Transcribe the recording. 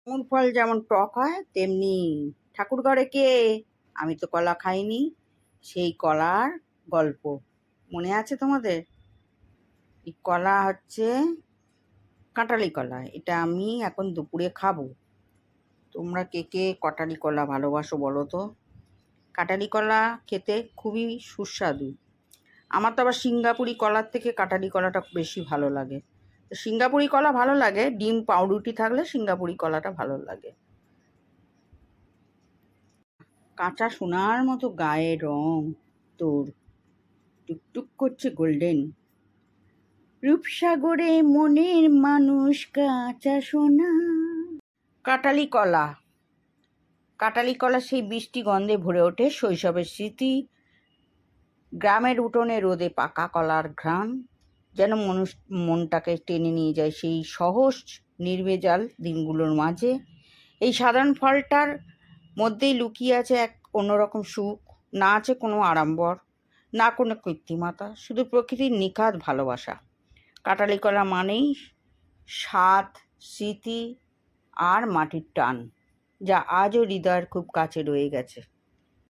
আঙুর ফল যেমন টক হয় তেমনি ঠাকুর ঘরে কে? আমি তো কলা খাইনি। সেই কলার গল্প মনে আছে তোমাদের? এই কলা হচ্ছে কাঁঠালি কলা। এটা আমি এখন দুপুরে খাবো। তোমরা কে কে কাঁঠালি কলা ভালোবাসো বলো তো? কাঁঠালি কলা খেতে খুবই সুস্বাদু। আমার তো আবার সিঙ্গাপুরি কলার থেকে কাঁঠালি কলাটা বেশি ভালো লাগে। তো সিঙ্গাপুরি কলা ভালো লাগে, ডিম পাউরুটি থাকলে সিঙ্গাপুরি কলাটা ভালো লাগে। কাঁচা সোনার মতো গায়ের রং তোর, টুকটুক করছে গোল্ডেন। রূপসাগরে মনের মানুষ কাঁচা সোনা। কাঁঠালি কলা, কাঁঠালি কলা সেই বৃষ্টি গন্ধে ভরে ওঠে শৈশবের স্মৃতি। গ্রামের উঠোনে রোদে পাকা কলার ঘ্রাণ যেন মনটাকে টেনে নিয়ে যায় সেই সহজ নির্ভেজাল দিনগুলোর মাঝে। এই সাধারণ ফলটার মধ্যেই লুকিয়ে আছে এক অন্যরকম সুখ। না আছে কোনো আড়ম্বর, না কোনো কৃত্রিমতা, শুধু প্রকৃতির নিখাদ ভালোবাসা। কাঁঠালি কলা মানেই স্বাদ, স্মৃতি আর মাটির টান, যা আজও হৃদয়ের খুব কাছে রয়ে গেছে।